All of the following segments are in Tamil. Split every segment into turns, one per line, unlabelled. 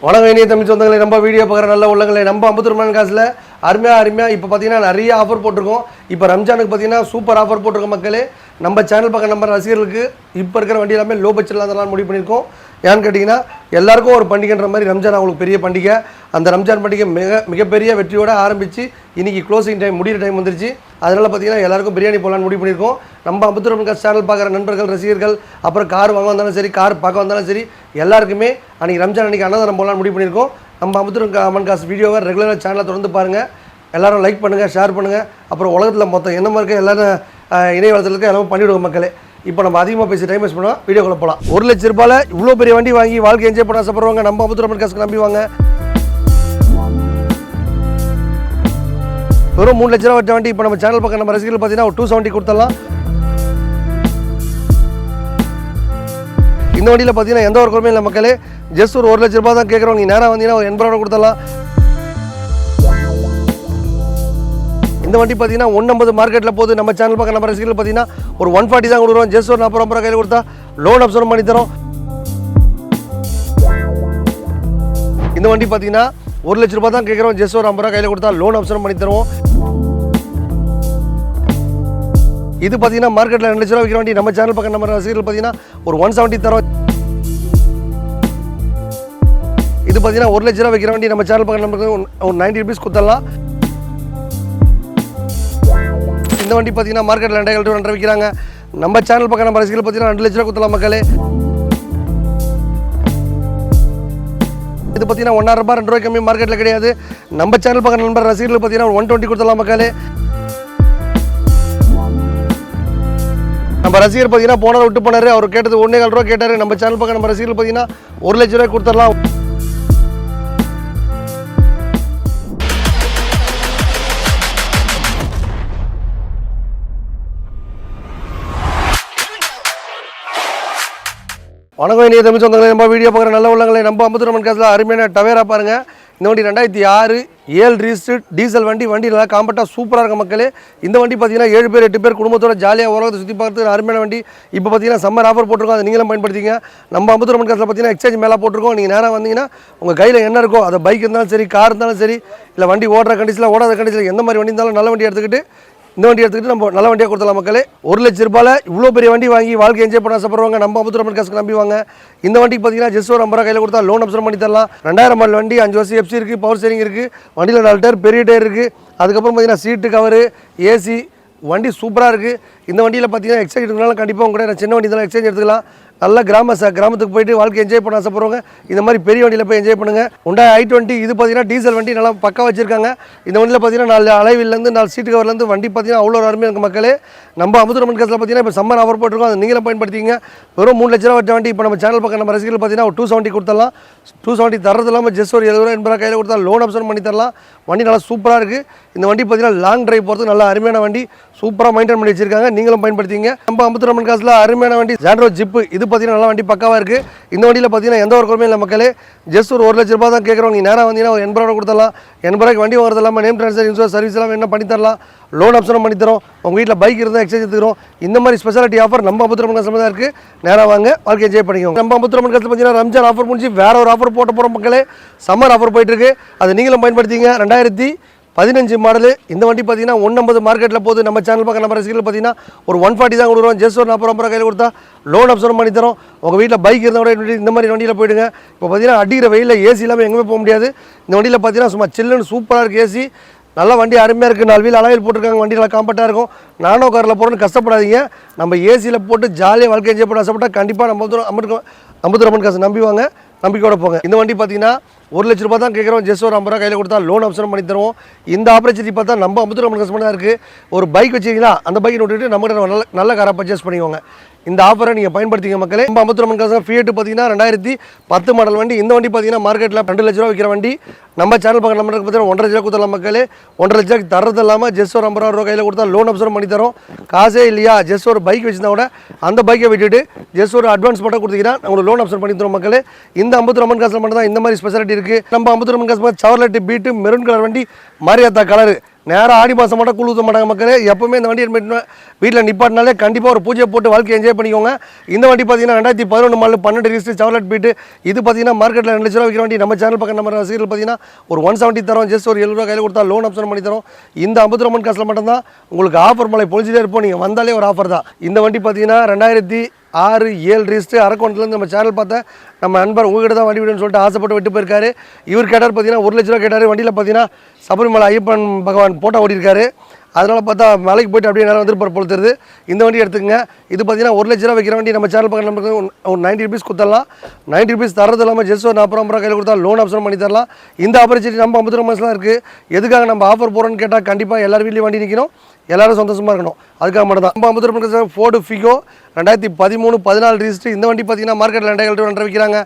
வணக்கம் இனிய தமிழ் சொந்தங்களை நம்ம வீடியோ பார்க்குற நல்ல உள்ளங்களை நம்ம 50 ரூபாய் காசில் அருமையாக இப்போ பார்த்தீங்கன்னா நிறைய ஆஃபர் போட்டிருக்கோம். இப்போ ரம்ஜானுக்கு பார்த்தீங்கன்னா சூப்பர் ஆஃபர் போட்டிருக்கோம் மக்களே. நம்ம சேனல் பார்க்க நம்ம ரசிகர்களுக்கு இப்போ இருக்கிற வண்டி எல்லாமே லோ பட்ஜெட்டில் அதெல்லாம் முடிவு பண்ணியிருக்கோம். ஏன்னு கேட்டிங்கன்னா எல்லாருக்கும் ஒரு பண்டிகைன்ற மாதிரி ரம்ஜான் அவங்களுக்கு பெரிய பண்டிகை. அந்த ரம்ஜான் பண்டிகை மிகப்பெரிய வெற்றியோடு ஆரம்பித்து இன்றைக்கி க்ளோசிங் டைம் முடிகிற டைம் வந்துருச்சு. அதனால் பார்த்தீங்கன்னா எல்லாருக்கும் பிரியாணி போகலான்னு முடிவு பண்ணியிருக்கோம். நம்ம 50 ரூபாய் சேனல் பார்க்குற நண்பர்கள் ரசிகர்கள் அப்புறம் கார் வாங்க வந்தாலும் சரி கார் பார்க்க வந்தாலும் சரி எல்லாருக்குமே அன்றைக்கி ரம்ஜான் அன்றைக்கி அன்னதானம் போகலான்னு முடிவு பண்ணியிருக்கோம். நம்ம 50 ரூபாய் அம்மன் காசு வீடியோவை ரெகுலராக சேனலை தொடர்ந்து பாருங்கள். எல்லோரும் லைக் பண்ணுங்கள், ஷேர் பண்ணுங்கள். அப்புறம் உலகத்தில் மொத்தம் என்ன மாதிரி எல்லோரும் இணையவளத்தில் இருக்க எல்லாமே பண்ணிவிடுவோம் மக்களே. இப்போ நம்ம அதிகமாக பேசி டைம் வேஸ்ட் பண்ணுவோம். வீடியோக்குள்ள போகலாம். 1 லட்ச ரூபாயில் இவ்வளோ பெரிய வண்டி வாங்கி வாழ்க்கை என்ஜாய் பண்ண ஆசைப்படுறவங்க நம்ம 50 ரூபாய் காசுக்கு நம்பி வாங்க. வெறும் 3 லட்ச ரூபா வட்ட வண்டி இப்போ நம்ம சேனல் பக்கம் நம்ம ரசிகர்கள் பார்த்தீங்கன்னா ஒரு 270 கொடுத்துடலாம். இந்த வண்டியில் பார்த்தீங்கன்னா எந்த ஒரு குறையும் இல்லை மக்களே. ஜஸ்ட் ஒரு 1 லட்ச ரூபா தான் கேட்குறோம். நீங்கள் நேராக வந்தீங்கன்னா ஒரு 80 ரூபா கொடுத்துடலாம். இந்த வண்டி பார்த்தீங்கன்னா 150 மார்க்கெட்டில் போகுது. நம்ம சேனல் பக்கம் நம்ம ரசிகர்கள் பார்த்தீங்கன்னா ஒரு 140 தான் கொடுக்குறோம். ஜஸ்ட் ஒரு 40 ரூபா கையில் கொடுத்தா லோன் ஆப்ஷன் பண்ணி தரோம். இந்த வண்டி பார்த்தீங்கன்னா 1 லட்ச ரூபா தான் கேட்குறோம். ஜஸ்ட் ஒரு 50 ரூபா கையில் கொடுத்தா லோன் ஆப்ஷன் பண்ணி தருவோம். இது பார்த்தீங்கன்னா மார்க்கெட்டில் 2 லட்ச ரூபா விற்கிற வண்டி. நம்ம சேனல் பக்கம் நம்ம ரசிகர்கள் பார்த்தீங்கன்னா ஒரு 170 தரோம். இது பார்த்தீங்கன்னா 1 லட்ச ரூபா விற்கிற வண்டி. நம்ம சேனல் பக்கம் நமக்கு ஒரு 90 ருபீஸ் கொடுத்துடலாம். இந்த வண்டி பார்த்தீங்கன்னா மார்க்கெட்டில் 2 விற்கிறாங்க. நம்ம சேனல் பக்கம் நம்ம ரசிகர்கள் பார்த்தீங்கன்னா 2 லட்ச ரூபா கொடுத்துடலாம் மக்களே. இது பார்த்தீங்கன்னா 1.5 ரூபாய் 2 ரூபாய் கம்மி மார்க்கெட்டில் கிடையாது. நம்ம சேனல் பக்கம் நண்பர் ரசிகர்கள் பார்த்தீங்கன்னா 120 கொடுத்துடலாம் மக்களே. நம்ம ரசிகர் பார்த்தீங்கன்னா போனார் விட்டு போனார். அவர் கேட்டது 1.25 ரூபா கேட்டார். நம்ம சேனல் பக்கம் நம்ம ரசிகர்கள் பார்த்தீங்கன்னா 1 லட்ச ரூபாய் கொடுத்துடலாம். வணக்கம் இனிய தமிழ் சொந்தங்களை நம்ம வீடியோ பார்க்குற நல்ல உள்ளங்களை நம்ம 50 ரூபாய் காசில் அருமையான டவேரா பாருங்கள். இந்த வண்டி 2006 7 ரீஸ்ட் டீசல் வண்டி நல்லா காம்பேக்டாக சூப்பராக இருக்க மக்களே. இந்த வண்டி பார்த்தீங்கன்னா 7 பேர் 8 பேர் குடும்பத்தோட ஜாலியாக உலகத்தை சுற்றி பார்த்து அருமையான வண்டி. இப்போ பார்த்தீங்கன்னா சம்மர் ஆஃபர் போட்டிருக்கோம். அதை நீங்களும் பயன்படுத்திங்க. நம்ம 50 ரூபாய் காசில் பார்த்தீங்கன்னா எக்ஸ்சேஞ்ச் மேலே போட்டிருக்கோம். நீங்கள் நேராக வந்தீங்கன்னா உங்கள் கையில் என்ன இருக்கோ அதை பைக் இருந்தாலும் சரி கார் இருந்தாலும் சரி இல்லை வண்டி ஓடுற கண்டிஷனில் ஓடாத கண்டிஷனில் எந்த மாதிரி வண்டி இருந்தாலும் நல்ல வண்டி எடுத்துக்கிட்டு இந்த வண்டி எடுத்துக்கிட்டு நம்ம நல்ல வண்டியாக கொடுத்தலாம் மக்களே. 1 லட்ச ரூபாயில் இவ்வளோ பெரிய வண்டி வாங்கி வாழ்க்கை என்ஜாய் பண்ண ஆசைப்படுறவங்க நம்ம 50 ரூபாய் காசுக்கு நம்பி வாங்க. இந்த வண்டிக்கு பார்த்தீங்கன்னா ஜஸ்ட் ஒரு 50 ரூபா கையில் கொடுத்தா லோன் ஆப்ஷன் பண்ணி தரலாம். 2000 மாடல் வண்டி, 5 வருஷம் எஃப்சி இருக்குது, பவர் ஸ்டீரிங் இருக்குது, வண்டியில் 4 டயர் பெரிய டயர் இருக்குது. அதுக்கப்புறம் பார்த்தீங்கன்னா சீட்டு கவரு, ஏசி, வண்டி சூப்பராக இருக்குது. இந்த வண்டியில் பார்த்தீங்கன்னா எக்ஸ்சேஞ்ச் எடுக்கனாலும் கண்டிப்பாக உங்க கூட சின்ன வண்டி தான் எக்ஸ்சேஞ்ச் எடுத்துக்கலாம். நல்ல கிராமத்துக்கு போயிட்டு வாழ்க்கை என்ஜாய் பண்ண ஆசைப்படுறவங்க இந்த மாதிரி பெரிய வண்டியில் போய் என்ஜாய் பண்ணுங்கள். Hyundai i20 இது பார்த்தீங்கன்னா டீசல் வண்டி நல்லா பக்கா வச்சிருக்காங்க. இந்த வண்டியில் பார்த்தீங்கன்னா 4 அலைவிலேருந்து 4 சீட்டு கவர்லேருந்து வண்டி பார்த்தீங்கன்னா அவ்வளோ அருமையாக இருக்குது மக்களே. நம்ம 50 ரூபாய் காசில் பார்த்தீங்கன்னா இப்போ சம்மர் ஆஃபர் போட்டிருக்கோம். அதை நீங்களும் பயன்படுத்திங்க. வெறும் 3 லட்ச ரூபா வட்ட வண்டி இப்போ நம்ம சேனல் பக்கம் நம்ம ரசிகர்கள் பார்த்தீங்கன்னா ஒரு 270 கொடுத்துடலாம். 270 தரது இல்லாமல் ஜஸ்ட் ஒரு 70 ரூபா 80 ரூபா கையில் கொடுத்தா லோன் ஆப்ஷன் பண்ணி தரலாம். வண்டி நல்லா சூப்பராக இருக்குது. இந்த வண்டி பார்த்தீங்கன்னா லாங் டிரைவ் போகிறதுக்கு நல்ல அருமையான வண்டி, சூப்பராக மெயின்டைன் பண்ணி வச்சிருக்காங்க. நீங்களும் பயன்படுத்திங்க. நம்ம 50 ரூபாய் காசில் அருமையான வண்டி ஜாண்ட்ரோ ஜிப்பு. இது பார்த்தீங்கன்னா நல்ல வண்டி பக்காவாக இருக்குது. இந்த வண்டியில் பார்த்தீங்கன்னா எந்த ஒரு குறையும் இல்லை மக்களே. ஜஸ்ட் ஒரு 1 லட்ச ரூபா தான் கேட்குறோம். நீங்கள் நேராக வந்தீங்கன்னா ஒரு 80 ரூபா கொடுத்துடலாம். 80 ரூபாய்க்கு வண்டி வாங்குறது இல்லாமல் நேம் ட்ரான்ஸ்ஃபர் இன்சூரன்ஸ் சர்வீஸ் எல்லாம் என்ன பண்ணி தரலாம். லோன் ஆப்ஷனும் பண்ணி தரோம். உங்கள் வீட்டில் பைக் இருந்தால் எக்ஸ்சேஞ்ச் எடுத்துக்கிறோம். இந்த மாதிரி ஸ்பெஷாலிட்டி ஆஃபர் நம்ம 50 ரூபாய் காசில் தான் இருக்குது. நேராக வாங்க, வாழ்க்கை என்ஜாய் பண்ணிக்கோங்க. நம்ம 50 ரூபாய் காசில் பார்த்தீங்கன்னா ரம்ஜான் ஆஃபர் முடிஞ்சு வேற ஒரு ஆஃபர் போட்ட போகிற மக்களே. சம்மர் ஆஃபர் போயிட்டுருக்கு. அதை நீங்களும் பயன்படுத்திங்க. 2015 மாடலு. இந்த வண்டி பார்த்தீங்கன்னா 150 மார்க்கெட்டில் போகுது. நம்ம சேனல் பக்கம் நம்ம ரசிகர்கள் பார்த்தீங்கன்னா ஒரு 140 தான் கொடுக்குறோம். ஜஸ்ட் ஒரு 40 ரூபா கையில் கொடுத்தா லோன் ஆப்ஷன் பண்ணி தரோம். உங்கள் வீட்டில் பைக் இருந்தால் இந்த மாதிரி வண்டியில் போயிடுங்க. இப்போ பார்த்தீங்கன்னா அடிக்கிற வெயிலில் ஏசி இல்லாமல் எங்கேயுமே போக முடியாது. இந்த வண்டியில் பார்த்தீங்கன்னா சும்மா சில்லுன்னு சூப்பராக இருக்குது ஏசி. நல்ல வண்டி அருமையாக இருக்குது. 4 வீல் அலாயில் போட்டிருக்காங்க. வண்டி நல்லா காம்பேக்டாக இருக்கும். நானோ காரில் போகிறோன்னு கஷ்டப்படாதீங்க. நம்ம ஏசியில் போட்டு ஜாலியாக வாழ்க்கை என்ஜாய் பண்ண ஆசைப்பட்டால் கண்டிப்பாக நம்ம 50 ரூபாய் காசு நம்பி வாங்க, நம்பிக்கையோட போங்க. இந்த வண்டி பார்த்தீங்கன்னா 1 லட்ச ரூபா தான் கேட்குறோம். ஜஸ்ட் ஒரு 50 ரூபா கையில் கொடுத்தா லோன் ஆப்ஷன் பண்ணி தருவோம். இந்த ஆப்பர்ச்சுனிட்டி பார்த்தா நம்ம 50 ரூபாய் காசு தான் இருக்குது. ஒரு பைக் வச்சிங்கன்னா அந்த பைக்கை விட்டுட்டு நம்ம நல்ல காராக பர்ச்சேஸ் பண்ணிக்கோங்க. இந்த ஆஃபரை நீங்கள் பயன்படுத்திங்க மக்களே. நம்ம 50 ரூபாய் காசு ஃபியட் பார்த்தீங்கன்னா 2010 மாடல் வண்டி. இந்த வண்டி பார்த்தீங்கன்னா மார்க்கெட்டில் 2 லட்ச ரூபா விற்கிற வண்டி. நம்ம சேனல் பக்கம் நம்பருக்கு பார்த்தீங்கன்னா 1.5 லட்சம் கொடுத்துடலாம் மக்களே. 1.5 லட்சம் தரது இல்லாமல் ஜஸ்ட் ஒரு 50 ரூபா கையில் கொடுத்தா லோன் ஆப்ஷன் பண்ணி தரோம். காசே இல்லையா, ஜஸ்ட் ஒரு பைக் வச்சுருந்தா கூட அந்த பைக்கை விட்டுட்டு ஜஸ்ட் ஒரு அட்வான்ஸ் மட்டும் கொடுத்தீங்கன்னா உங்களுக்கு லோன் ஆப்ஷன் பண்ணி தரோம் மக்களே. இந்த 50 ரூபாய் காசில் மட்டும் தான் இந்த மாதிரி ஸ்பெஷாலிட்டி இருக்குது. நம்ம 50 ரூபாய் காசு செவர்லெட் பீட்டு மெரூன் கலர் வண்டி, மாரியாத்தா கலரு நேராக ஆடி மாதம் மட்டும் கூழ் ஊற்ற மாட்டாங்க மக்களே. எப்பவுமே இந்த வண்டி வீட்டில் நிப்பாட்டினாலே கண்டிப்பாக ஒரு பூஜை போட்டு வாழ்க்கை என்ஜாய் பண்ணிக்கோங்க. இந்த வண்டி பார்த்தீங்கன்னா 2011 மாடல் 12 ரிஜிஸ்டர் செவலட் பீட்டு. இது பார்த்தீங்கன்னா மார்க்கெட்டில் 2 லட்ச ரூபா விற்கிற வண்டி. நம்ம சேனல் பக்கம் நம்ம ரசிகர்கள் பார்த்தீங்கன்னா ஒரு 170 தரோம். ஜஸ்ட் ஒரு 70 ரூபா கையில் கொடுத்தா லோன் ஆப்ஷன் பண்ணி தரோம். இந்த 50 ரூபா காசில் மட்டும்தான் உங்களுக்கு ஆஃபர் மலை பொழிச்சிட்டே இருப்போம். நீங்கள் வந்தாலே ஒரு ஆஃபர் தான். இந்த வண்டி பார்த்தீங்கன்னா 2006 7 ரிஜிஸ்டர் அரக்கோணத்துலேருந்து நம்ம சேனல் பார்த்தா நம்ம நண்பர் உங்ககிட்ட தான் வண்டி விடுன்னு சொல்லிட்டு ஆசைப்பட்டு விட்டு போயிருக்காரு. இவர் கேட்டார் பார்த்தீங்கன்னா 1 லட்ச ரூபா கேட்டார். வண்டியில் பார்த்தீங்கன்னா சபரிமலை ஐயப்பன் பகவான் போட்டோ ஓடிருக்காரு. அதனால் பார்த்தா மலைக்கு போய்ட்டு அப்படியே நேரம் வந்துருப்பார் போல தெரியுது. இந்த வண்டி எடுத்துக்கங்க. இது பார்த்தீங்கன்னா 1 லட்ச ரூபா வைக்கிற வண்டி. நம்ம சேனல் பக்கம் நமக்கு ஒரு 90 ருபீஸ் கொடுத்துடலாம். 90 ருபீஸ் தரது இல்லாமல் ஜஸ்ட் ஒரு 40 ரூபா கையில் கொடுத்தா லோன் ஆப்ஷன் பண்ணி தரலாம். இந்த ஆப்பர்ச்சுனிட்டி நம்ம 50 ரூபாய்லாம் இருக்குது. எதுக்காக நம்ம ஆஃபர் போகிறோன்னு கேட்டால் கண்டிப்பாக எல்லார் வீட்லேயும் வண்டி நிற்கணும், எல்லாரும் சந்தோஷமாக இருக்கணும். அதுக்காக மட்டும் தான் நம்ம 50 ரூபாய் ஃபோர்டு ஃபிகோ 2013 14 ரிஜிஸ்டர். இந்த வண்டி பார்த்தீங்கன்னா மார்க்கெட்டில் 2 விற்கிறாங்க.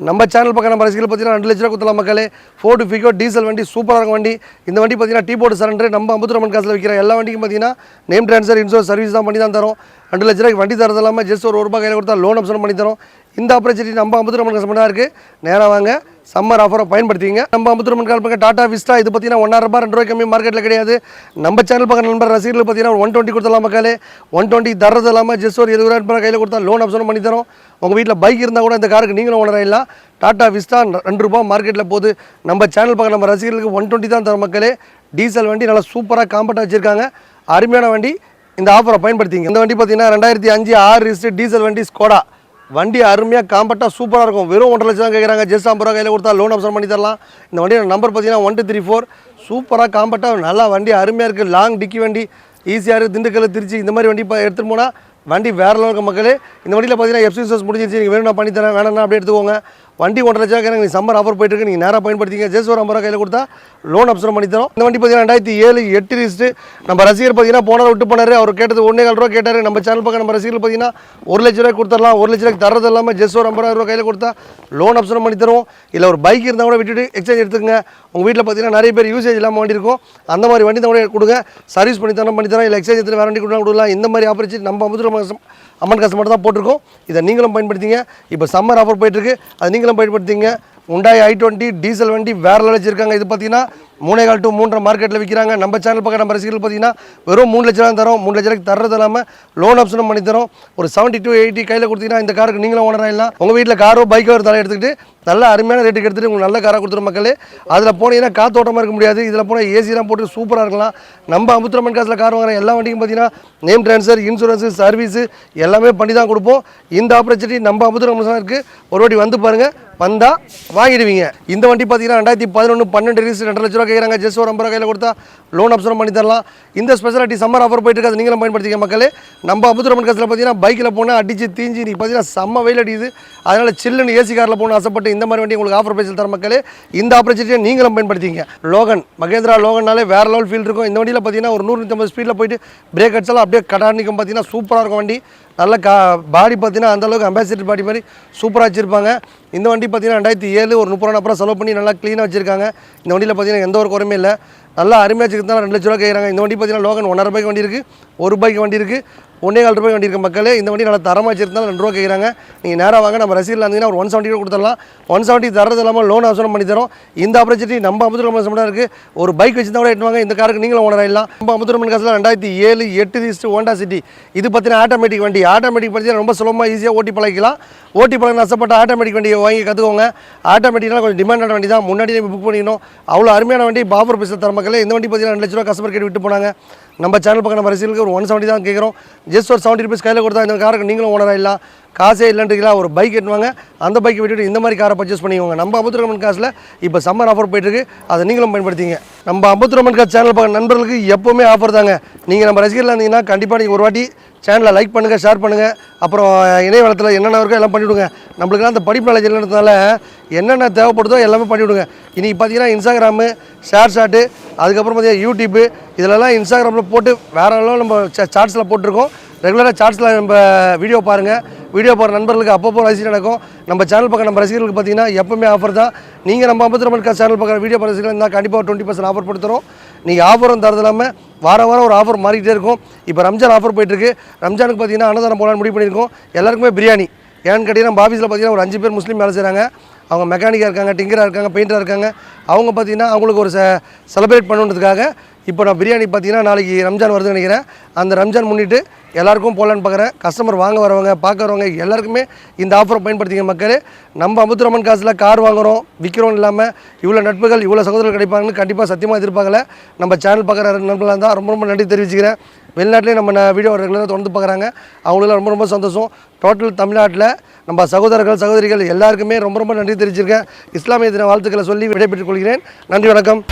நம்ம சேனல் பக்கம் நம்ம ரசிகர்கள் பார்த்தீங்கன்னா 2 லட்ச ரூபா கொடுத்தலாம் மக்களே. ஃபோர்டு ஃபிகோ டீசல் வண்டி சூப்பராக இருக்கும் வண்டி. இந்த வண்டி பார்த்தீங்கன்னா டீ போர்டு சரண்டர். நம்ம 50 ரூபாய் காசில் விற்கிற எல்லா வண்டிக்கும் பார்த்தீங்கன்னா நேம் ட்ரான்ஸ்ஃபர் இன்சூரன்ஸ் சர்வீஸ் தான் பண்ணி தான் தரோம். 2 லட்ச ரூபாய்க்கு வண்டி தரது இல்லாமல் ஜஸ்ட் ஒரு ரூபாய் கையில் கொடுத்தா லோன் ஆப்ஷன் பண்ணி தரோம். இந்த ஆப்பர்ச்சுனிட்டி நம்ம 50 ரூபாய் காசு மட்டும் தான் இருக்குது. நேராக வாங்க, சம்மர் ஆஃபரை பயன்படுத்திங்க. நம்ம 50 ரூபாய் கால் பக்கம் டாடா விஸ்டா. இது பார்த்தீங்கன்னா 1.5 ரூபாய் 2 ரூபாய் கம்மி மார்க்கெட்டில் கிடையாது. நம்ம சேனல் பக்கம் நண்பர் ரசிகர்கள் பார்த்தீங்கன்னா 120 கொடுத்தலாம் மக்களே. 120 தரது இல்லாமல் ஜஸ்ட் ஒரு 70 ரூபாய் கையில் கொடுத்தா லோன் ஆப்ஷன் பண்ணி தரோம். உங்கள் வீட்டில் பைக் இருந்தால் கூட இந்த காருக்கு நீங்களும் ஓனர் ஆகிடலாம். டாடா விஸ்டா 2 ரூபாய் மார்க்கெட்டில் போகுது. நம்ம சேனல் பக்கம் நம்ம ரசிகர்களுக்கு 120 தான் தரோம் மக்களே. டீசல் வண்டி நல்லா சூப்பராக காம்பேக்டாக வச்சுருக்காங்க. அருமையான வண்டி. இந்த ஆஃபரை பயன்படுத்திங்க. இந்த வண்டி பார்த்தீங்கன்னா 2005 6 ரிஜிஸ்டர் டீசல் வண்டி ஸ்கோடா. வண்டி அருமையாக காம்பேக்டாக சூப்பராக இருக்கும். வெறும் 1.5 லட்சம் தான் கேட்குறாங்க. ஜஸ்ட் 50 ரூபா கையில் கொடுத்தா லோன் ஆப்ஷன் பண்ணி தரலாம். இந்த வண்டியோட நம்பர் பார்த்தீங்கன்னா 1234. சூப்பராக காம்பேக்டாக நல்லா வண்டி அருமையாக இருக்குது. லாங் டிக்கி வண்டி ஈஸியாக இருக்குது. திண்டுக்கல் திருச்சி இந்த மாதிரி வண்டி எடுத்துகிட்டு போனால் வண்டி வேறு லெவலுக்கு மக்களே. இந்த வண்டியில் பார்த்தீங்கன்னா எஃப்சி இன்சூரன்ஸ் முடிஞ்சிருச்சு. நீங்கள் வேணும்னா பண்ணி தரேன், வேணும்னா அப்படியே எடுத்துக்கோங்க. வண்டி 1.5 லட்சம் கேட்குறாங்க. நீங்கள் சம்மர் ஆஃபர் போயிட்டு இருக்கு. நீங்கள் நேராக பயன்படுத்திங்க. ஜஸ்ட் ஒரு 50 ரூபா கையில் கொடுத்தா லோன் ஆப்ஷன் பண்ணி தரோம். இந்த வண்டி பார்த்தீங்கன்னா 2007 8 ரிஜிஸ்டர். நம்ம ரசிகர் பார்த்தீங்கன்னா போனார் விட்டு போனார். அவர் கேட்டது 1.25 ரூபா கேட்டார். நம்ம சேனல் பக்கம் நம்ம ரசிகர்கள் பார்த்தீங்கன்னா 1 லட்ச ரூபாய் கொடுத்துடலாம். 1 லட்ச ரூபாய்க்கு தரது இல்லாமல் ஜஸ்ட் ஒரு 50 ரூபா கையில் கொடுத்தா லோன் ஆப்ஷன் பண்ணி தருவோம். இல்லை ஒரு பைக் இருந்தால் கூட விட்டுட்டு எக்ஸ்சேஞ்ச் எடுத்துக்கங்க. உங்கள் வீட்டில் பார்த்தீங்கன்னா நிறைய பேர் யூசேஜ் இல்லாமல் வண்டி இருக்கும். அந்த மாதிரி வண்டி தான் கூட கொடுங்க. சர்வீஸ் பண்ணி தரோம். இல்லை எக்ஸ்சேஞ்ச் எடுத்து வேறு வண்டி கொடுக்கலாம். இந்த மாதிரி ஆப்பர்ச்சுனிட்டி நம்ம 50 ரூபா அமௌண்ட் காசு மட்டும் தான் போட்டிருக்கோம். இதை நீங்களும் பயன்படுத்திங்க. இப்போ சம்மர் ஆஃபர் போயிட்டுருக்கு. அதை நீங்களும் பயன்படுத்திங்க. உண்டாய் i20 டீசல் வண்டி வேறு லெவல் வச்சுருக்காங்க. இது பார்த்தீங்கன்னா 3.25 to 3.5 மார்க்கெட்டில் விற்கிறாங்க. நம்ம சேனல் பக்கம் நம்ம ரசிகர்கள் பார்த்தீங்கன்னா வெறும் 3 லட்சம் தான் தரோம். 3 லட்ச ரூபாய்க்கு தரது இல்லாமல் லோன் ஆப்ஷனும் பண்ணி தரோம். ஒரு 70 to 80 கையில் கொடுத்தீங்கன்னா இந்த காருக்கு நீங்களும் ஓனர் ஆகிடலாம். உங்கள் வீட்டில் காரோ பைக்கோ ஒரு தலை எடுத்துக்கிட்டு நல்ல அருமையான ரேட்டுக்கு எடுத்துகிட்டு உங்களுக்கு நல்ல காராக கொடுத்துரும் மக்களே. அதில் போனீங்கன்னா காத்தோட்டமாக இருக்க முடியாது. இதில் போனால் ஏசிலாம் போட்டு சூப்பராக இருக்கலாம். நம்ம 50 ரூபாய் காசில் கார் வாங்குற எல்லா வண்டிக்கும் பார்த்தீங்கன்னா நேம் ட்ரான்ஸ்ஃபர் இன்சூரன்ஸு சர்வீஸு எல்லாமே பண்ணி தான் கொடுப்போம். இந்த ஆப்பர்ச்சுனிட்டி நம்ம 50 ரூபாய் தான் இருக்குது. ஒரு வாட்டி வந்து பாருங்கள், வந்தால் வாங்கிடுவீங்க. இந்த வண்டி பார்த்தீங்கன்னா 2011 12 ரிஜிஸ்டர் 2 லட்ச ரூபா கேட்குறாங்க. ஜஸ்ட் ஒரு 50 ரூபா கையில் கொடுத்தா லோன் ஆப்ஷன் பண்ணி தரலாம். இந்த ஸ்பெஷாலிட்டி சம்மர் ஆஃபர் போயிட்டு இருக்காது. நீங்களும் பயன்படுத்திக்க மக்களே. நம்ம 50 ரூபாய் காசில் பார்த்தீங்கன்னா பைக்கில் போனால் அடிச்சு தீஞ்சி நீ பார்த்தீங்கன்னா செம்ம வெயில் அடிக்குது. அதனால் சில்லுன்னு ஏசி காரில் போகணும் ஆசைப்பட்டு இந்த மாதிரி வண்டி உங்களுக்கு ஆஃபர் பேசில் தர மக்களே. இந்த ஆப்பர்ச்சுனிட்டியை நீங்களும் பயன்படுத்திங்க. லோகன் மகேந்திரா லோகன்னாலே வேறு லெவல் ஃபீல் இருக்கும். இந்த வண்டியில் பார்த்தீங்கன்னா ஒரு 100-150 ஸ்பீடில் போயிட்டு பிரேக் அடிச்சாலும் அப்படியே கடானிக்கும். பார்த்தீங்கன்னா சூப்பராக இருக்கும் வண்டி. நல்ல பாடி பார்த்தீங்கன்னா அந்தளவுக்கு அம்பாசிடர் பாடி மாதிரி சூப்பராக வச்சுருப்பாங்க. இந்த வண்டி பார்த்தீங்கன்னா 2007 ஒரு 30 ரூபா செலவு பண்ணி நல்லா க்ளீனாக வச்சுருக்காங்க. இந்த வண்டியில் பார்த்தீங்கன்னா எந்த ஒரு குறையுமே இல்லை. நல்லா அருமையாக வச்சுருந்தாலும் 2 லட்ச ரூபா கேட்குறாங்க. இந்த வண்டி பார்த்தீங்கன்னா லோகன் 1.5 ரூபாய்க்கு வண்டி இருக்குது, 1 ரூபாய்க்கு வண்டி இருக்குது, 1.25 ரூபாய்க்கு வண்டி இருக்குது மக்களே. இந்த வண்டி நல்லா தரமாக வச்சுருந்தாலும் 2 ரூபா கேட்குறாங்க. நீங்கள் நேராக வாங்க, நம்ம ரசீதில் இருந்தீங்கன்னா ஒரு 170 ரூபா கொடுத்துடலாம். 170 தரது இல்லாமல் லோன் ஆப்ஷன் பண்ணி தரோம். இந்த ஆப்பர்ச்சுனிட்டி நம்ம 50 ரூபாய் மட்டும் இருக்குது. ஒரு பைக் வச்சு தான் கூட எட்டுவாங்க. இந்த காருக்கு நீங்களும் ஓனர் ஆகிடலாம். நம்ம 50 ரூபாய் காசில் 2007 8 ரிஜிஸ்டர் ஹோண்டா சிட்டி. இது பார்த்தீங்கன்னா ஆட்டோமேட்டிக் வண்டி. ஆட்டோமேட்டிக் பார்த்தீங்கன்னா ரொம்ப சுலபமாக ஈஸியாக ஓட்டி பழகிக்கலாம். ஓட்டி பழக ஆசைப்பட்ட ஆட்டோமேட்டிக் வண்டியை வாங்கி கற்றுக்கோங்க. ஆட்டோமேட்டிக்னால் கொஞ்சம் டிமாண்டான வண்டி தான். முன்னாடியே புக் பண்ணிக்கணும். அவ்வளோ அருமையான வண்டி. பாபர் பேச தர மக்களே. இந்த வண்டி பார்த்தீங்கன்னா 2 லட்ச ரூபா கஸ்டமர் கேட்டு விட்டு போனாங்க. நம்ம சேனல் பக்கம் நம்ம ரசிகர்களுக்கு ஒரு 170 தான் கேட்குறோம். ஜஸ்ட் ஒரு 70 ருபீஸ் கையில் கொடுத்தா இந்த காருக்கு நீங்களும் ஓனர் ஆகிடலாம். காசே இல்லைன்றீங்களா, ஒரு பைக் எட்டுவாங்க. அந்த பைக்கை விட்டுட்டு இந்த மாதிரி காரை பர்ச்சேஸ் பண்ணிக்கோங்க. நம்ம 50 ரூபாய் காசில் இப்போ சம்மர் ஆஃபர் போயிட்டுருக்கு. அதை நீங்களும் பயன்படுத்திங்க. நம்ம 50 ரூபாய் காசு சேனல் பக்கம் நண்பர்களுக்கு எப்போவுமே ஆஃபர் தாங்க. நீங்கள் நம்ம ரசிகர்கள் இருந்தீங்கன்னா கண்டிப்பாக நீங்கள் ஒரு வாட்டி சேனலை லைக் பண்ணுங்கள், ஷேர் பண்ணுங்கள். அப்புறம் இணையவளத்தில் என்னென்ன இருக்கோ எல்லாம் பண்ணிவிடுங்க. நம்மளுக்குலாம் அந்த படிப்பு நாலேஜ் இல்லைன்றதுனால என்னென்ன தேவைப்படுதோ எல்லாமே பண்ணிவிடுங்க. இன்றைக்கி பார்த்தீங்கன்னா இன்ஸ்டாகிராமு, ஷேர் ஷாட்டு, அதுக்கப்புறம் பார்த்தீங்கன்னா யூடியூப்பு, இதிலலாம் இன்ஸ்டாகிராமில் போட்டு வேறு அளவு நம்ம சார்ட்ஸில் போட்டிருக்கோம். ரெகுலராக சார்ட்ஸில் நம்ம வீடியோ பாருங்கள். வீடியோ போகிற நண்பர்களுக்கு அப்பப்போ ரசிகர் நடக்கும். நம்ம சேனல் பக்கம் நம்ம ரசிகர்களுக்கு பார்த்தீங்கன்னா எப்பவுமே ஆஃபர் தான். நீங்கள் நம்ம 50 ரூபாய் சேனல் பக்கம் வீடியோ ரசிகர்கள் இருந்தால் கண்டிப்பாக 20% ஆஃபர் கொடுத்துரும். நீங்கள் ஆஃபரும் தரது இல்லாமல் வாரம் ஒரு ஆஃபர் மாறிக்கிட்டே இருக்கும். இப்போ ரம்ஜான் ஆஃபர் போயிட்டுருக்கு. ரம்ஜானுக்கு பார்த்தீங்கன்னா அன்னதானம் போகலான்னு முடிவு பண்ணியிருக்கோம். எல்லாருக்குமே பிரியாணி. ஏன்னு கேட்டிங்கன்னா நம்ம ஆஃபீஸில் பார்த்தீங்கன்னா ஒரு 5 பேர் முஸ்லீம் வேலை செய்கிறாங்க. அவங்க மெக்கானிக்காக இருக்காங்க, டிங்கராக இருக்காங்க, பெயிண்டராக இருக்காங்க. அவங்க பார்த்தீங்கன்னா அவங்களுக்கு ஒரு செலிப்ரேட் பண்ணுறதுக்காக இப்போ நான் பிரியாணி பார்த்தீங்கன்னா நாளைக்கு ரம்ஜான் வருதுன்னு நினைக்கிறேன். அந்த ரம்ஜான் முன்னிட்டு எல்லாருக்கும் போடலான்னு பார்க்குறேன். கஸ்டமர் வாங்க வரவங்க பார்க்க வரவங்க எல்லாருக்குமே இந்த ஆஃபரை பயன்படுத்திங்க மக்களே. நம்ம அமுத்துரம்மன் காசில் கார் வாங்குகிறோம் விற்கிறோம் இல்லாமல் இவ்வளோ நட்புகள் இவ்வளோ சகோதரர்கள் கிடைப்பாங்கன்னு கண்டிப்பாக சத்தியமாக எதிர்பார்க்கல. நம்ம சேனல் பார்க்குற நண்பர்களாக இருந்தால் ரொம்ப ரொம்ப நன்றி தெரிவிச்சுக்கிறேன். வெளிநாட்டிலே நம்ம வீடியோ ரெகுலராக தொடர்ந்து பார்க்குறாங்க, அவங்களும் ரொம்ப ரொம்ப சந்தோஷம். டோட்டல் தமிழ்நாட்டில் நம்ம சகோதரர்கள் சகோதரிகள் எல்லாருக்குமே ரொம்ப ரொம்ப நன்றி தெரிவிச்சிருக்கேன். இஸ்லாமிய தின வாழ்த்துக்களை சொல்லி விடைபெற்றுக் கொள்கிறேன். நன்றி, வணக்கம்.